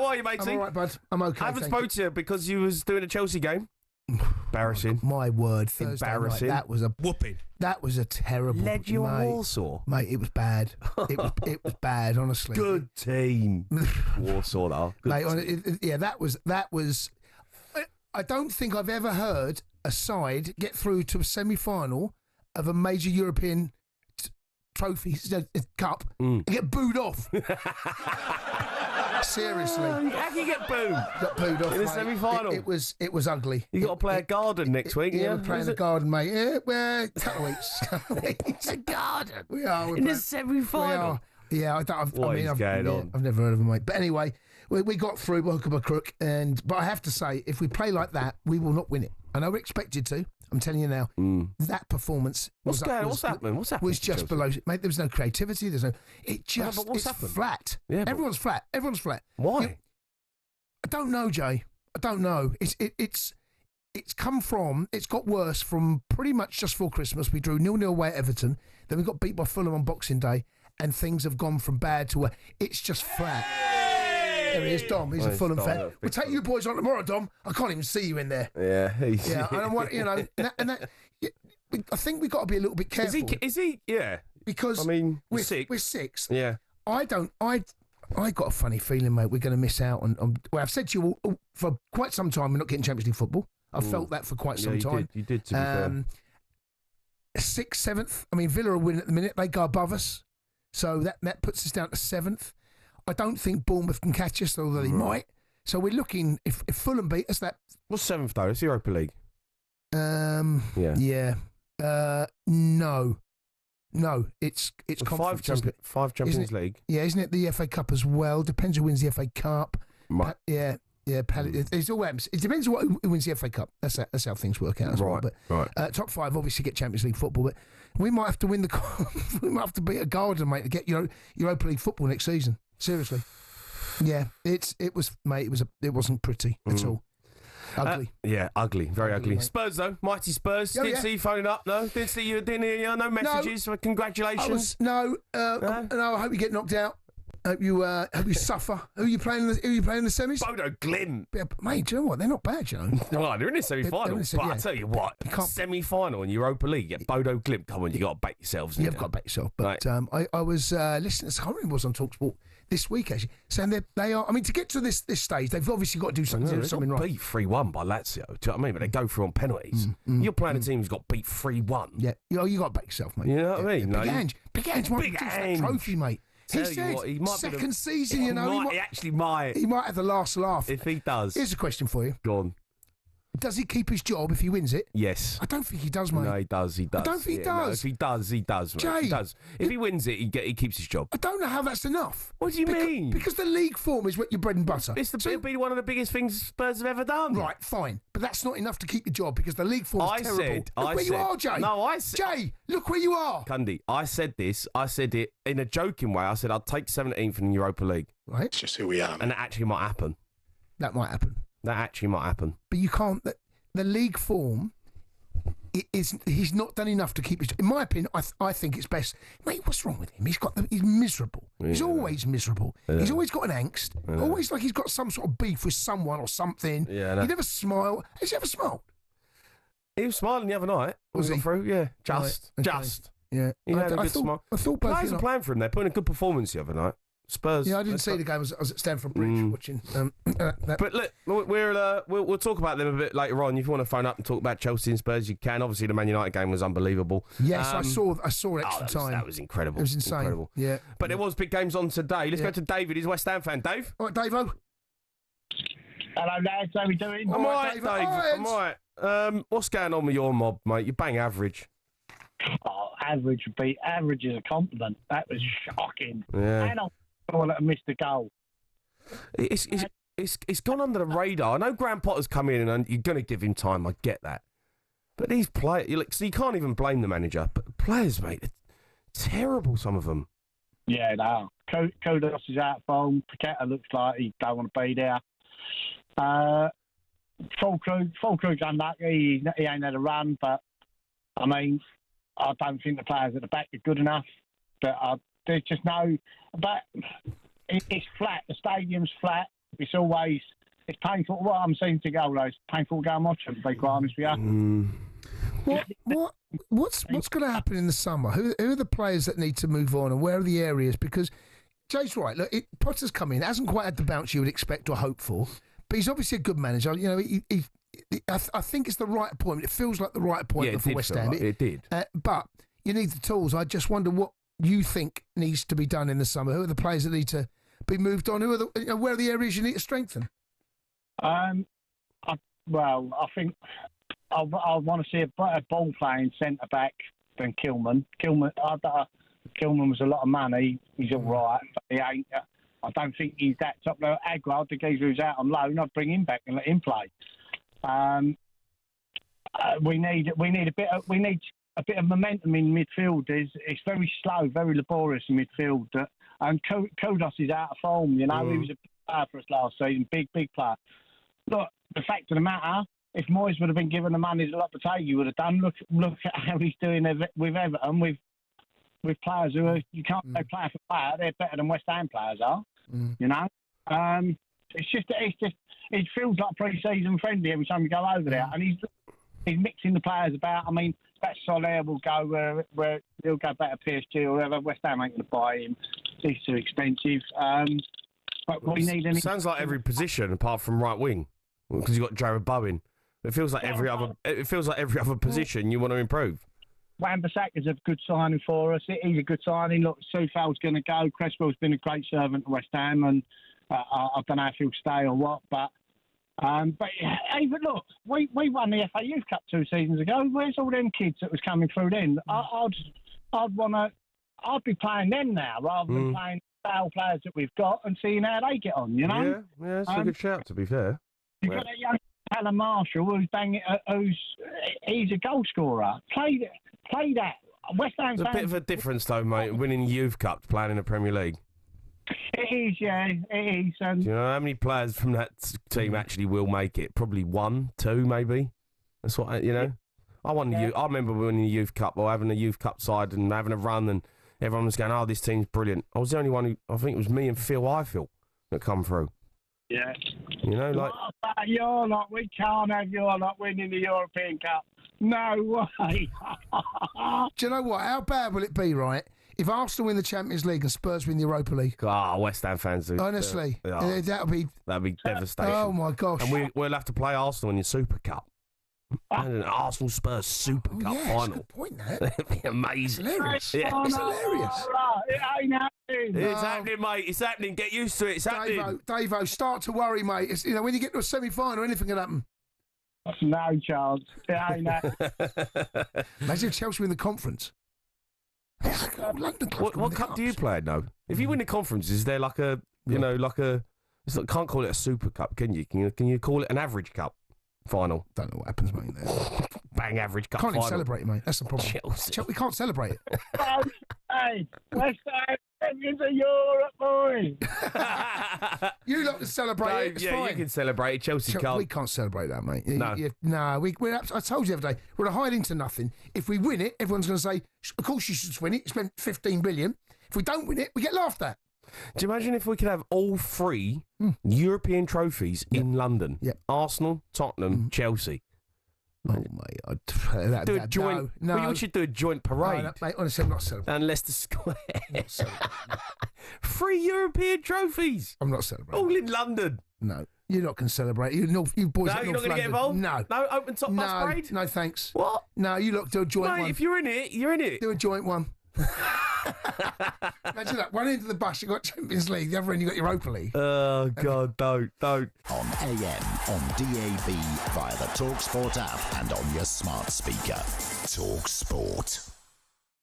How are you, matey? I'm all right, bud. I'm okay. I haven't spoken to you because you was doing a Chelsea game. Embarrassing. My word, Thursday Embarrassing. night, that was a whooping. That was a terrible. Led you on Warsaw, mate. It was bad. It was bad, honestly. Good team, Warsaw. Though, mate. That was. I don't think I've ever heard a side get through to a semi-final of a major European trophy cup and get booed off. Seriously. How can you get booed? Got booed off in the semi-final. It was ugly. You got to play a Garden next week. Yeah, we're playing the Garden, mate. Yeah, we're a couple of weeks. It's a Garden. We are in the semi-final. Yeah, I've never heard of them, mate. But anyway, we got through by hook or by crook, but I have to say, if we play like that, we will not win it. I know we're expected to. I'm telling you now, that performance what's happening? Was just below, mate. There was no creativity. It's flat. Yeah, everyone's flat. Why? I don't know, Jay. I don't know. It's got worse from pretty much just before Christmas. We drew 0-0 away at Everton. Then we got beat by Fulham on Boxing Day, and things have gone from bad to it's just flat. There he is, Dom. He's a Fulham fan. We'll take you boys on tomorrow, Dom. I can't even see you in there. Yeah. I don't want, I think we've got to be a little bit careful. Is he? Yeah. Because we're sixth. Yeah. I got a funny feeling, mate, we're going to miss out on well, I've said to you all, for quite some time, we're not getting Champions League football. I've felt that for quite some time. You did, to be fair. 6th, 7th. I mean, Villa are winning at the minute. They go above us. So that puts us down to 7th. I don't think Bournemouth can catch us, although they might. So we're looking, if Fulham beat us, that... What's 7th, though? It's Europa League. Yeah. No, it's conference. Five Champions League. Yeah, isn't it the FA Cup as well? Depends who wins the FA Cup. Right. It's all happens. It depends on who wins the FA Cup. That's how things work out as well. But top 5 obviously get Champions League football, but we might have to win we might have to beat a Garden, mate, to get Europa League football next season. Seriously. Yeah, it wasn't pretty at all. Ugly. Ugly. Very ugly. Mate. Spurs, though. Mighty Spurs. Didn't see you phoning up, no? Didn't see you, no messages for congratulations? No, I hope you get knocked out. Hope you suffer. Who are you playing in the semis? Bodo Glimt. Yeah, mate, do you know what? They're not bad, you know. Well, they're in the semi-final. But I tell you what, semi-final in Europa League, get Bodo Glimt. Come on, you got to back yourselves. You've got to back yourself. But right. I was listening. I remember it was on talkSPORT this week actually, saying they are. I mean, to get to this stage, they've obviously got to do something right. Beat 3-1 by Lazio. Do you know what I mean? But they go through on penalties. You're playing a team who's got beat 3-1. Yeah, you got to back yourself, mate. You know what I mean? Big Ange might that trophy, mate. He said he might second season, you know. He actually might. He might have the last laugh. If he does. Here's a question for you. Go on. Does he keep his job if he wins it? Yes. I don't think he does, mate. No, he does. I don't think he does. No, if he does, he does, mate. Jay, he does. If he wins it, he keeps his job. I don't know how that's enough. What do you mean? Because the league form is what your bread and butter. It'll be one of the biggest things Spurs have ever done. Right, fine. But that's not enough to keep your job because the league form is terrible. Look where you are, Jay. No, I said... Jay, look where you are. Cundy, I said this. I said it in a joking way. I said I'd take 17th in the Europa League. Right. It's just who we are. And that actually might happen. That might happen. That actually might happen. But you can't... The league form, he's not done enough to keep his... In my opinion, I think it's best... Mate, what's wrong with him? He's miserable. Yeah. He's always miserable. Yeah. He's always got an angst. Yeah. Always like he's got some sort of beef with someone or something. Yeah, he never smile. Has he ever smiled? He was smiling the other night. Was he? Through? Yeah, just. Right. Okay. Just. Yeah. He had a good smile. I thought players are playing for him. They're putting a good performance the other night. Spurs. Yeah, I didn't see the game. I was at Stamford Bridge watching. But look, we'll talk about them a bit later on. If you want to phone up and talk about Chelsea and Spurs, you can. Obviously, the Man United game was unbelievable. Yes, I saw extra time. That was incredible. It was insane. Incredible. Yeah. But there was big games on today. Let's go to David. He's a West Ham fan. Dave? All right, Dave-o. Hello, lads. How are we doing? I'm all right, Dave. I'm all right. What's going on with your mob, mate? You're bang average. Oh, average is a compliment. That was shocking. Yeah. And I missed the goal. It's gone under the radar. I know Graham Potter's come in and you're going to give him time. I get that. But these players, so you can't even blame the manager. But players, mate, they're terrible, some of them. Yeah, no. Kudos is out form. Paqueta looks like he don't want to be there. Fulkrug's unlucky. He ain't had a run, but I mean, I don't think the players at the back are good enough. But there's just no. But it's flat. The stadium's flat. it's painful. What I'm saying to go, though, it's painful to go and watch them, to be quite honest with you. What's going to happen in the summer? Who are the players that need to move on, and where are the areas? Because Jay's right. Look, Potter's come in, hasn't quite had the bounce you would expect or hope for, but he's obviously a good manager. You know, I think it's the right appointment. It feels like the right appointment for West Ham. It did. But you need the tools. I just wonder what you think needs to be done in the summer. Who are the players that need to be moved on? Where are the areas you need to strengthen? I think I want to see a better ball playing centre back than Kilman. Kilman was a lot of money. He's all right, but he ain't. I don't think he's that top level. Aguilar, the geezer who's out on loan, I'd bring him back and let him play. We need a bit of momentum in midfield. It's very slow, very laborious in midfield. And Kudos is out of form. You know, he was a big player for us last season, big player. Look, the fact of the matter, if Moyes would have been given the money that Lopetegui would have done, look at how he's doing with Everton, with players who are, you can't say player for player, they're better than West Ham players are. You know, it feels like pre-season friendly every time you go over there, and he's mixing the players about. I mean, that Soler will go where he'll go back to PSG or whatever. West Ham ain't going to buy him; he's too expensive. But we need. Sounds like every position apart from right wing, because you've got Jared Bowen. It feels like every other position you want to improve. Wan-Bissaka's a good signing for us. He's a good signing. Look, Soufal's going to go. Cresswell's been a great servant to West Ham, and I don't know if he'll stay or what. But look, we won the FA Youth Cup 2 seasons ago. Where's all them kids that was coming through then? I'd be playing them now rather than playing stale players that we've got and seeing how they get on. You know? Yeah, it's a good shout. To be fair, you've got that young Alan Marshall he's a goal scorer. Play that. West Ham. It's a bit of a difference, though, mate. Winning the Youth Cup, playing in the Premier League. It is, yeah, it is. Do you know how many players from that team actually will make it? Probably 1, 2, maybe. That's what you know. I remember winning the Youth Cup or having a Youth Cup side and having a run, and everyone was going, "Oh, this team's brilliant." I was the only one who, I think it was me and Phil Ifill that come through. Yeah. You know, like we can't have your lot winning the European Cup. No way. Do you know what? How bad will it be, right? If Arsenal win the Champions League and Spurs win the Europa League. West Ham fans do. Honestly, that'd be devastation. Oh my gosh! And we'll have to play Arsenal in the Super Cup. And an Arsenal Spurs Super Cup final. That's a good point, that. That'd be amazing. It's hilarious. Yeah. It's hilarious. It ain't happening. It's happening, mate. It's happening. Get used to it. It's happening. Davo, start to worry, mate. It's, when you get to a semi-final, anything can happen. No chance. It ain't happening. Imagine if Chelsea win the conference. What cup do you play? No. If you win the conference, is there like a, can't call it a Super Cup, can you? Can you call it an average cup final? Don't know what happens, mate. There. Bang, average cup Can't final. even celebrate it, mate. That's the problem. Chelsea. We can't celebrate it. Hey, West Ham champions of Europe, boy. You lot can celebrate it. It's fine. You can celebrate it. Chelsea can't. We can't celebrate that, mate. No. I told you the other day, we're hiding to nothing. If we win it, everyone's going to say, of course you should win it. You spent 15 billion. If we don't win it, we get laughed at. Do you imagine if we could have all 3 European trophies in London? Yep. Arsenal, Tottenham, Chelsea. Oh, mate. Do a joint. No. We should do a joint parade. No, mate, honestly, I'm not celebrating. And Leicester Square. 3 European trophies. I'm not celebrating. All in London. No. You're not going to celebrate. You boys you're at North not going to get London. involved? No. No open top bus parade? No, thanks. What? No, you lot do a joint one. If you're in it, you're in it. Do a joint one. Imagine that. One end of the bus, you got Champions League. The other end, you got Europa League. Oh, God, don't. On AM, on DAB, via the talkSPORT app and on your smart speaker. talkSPORT.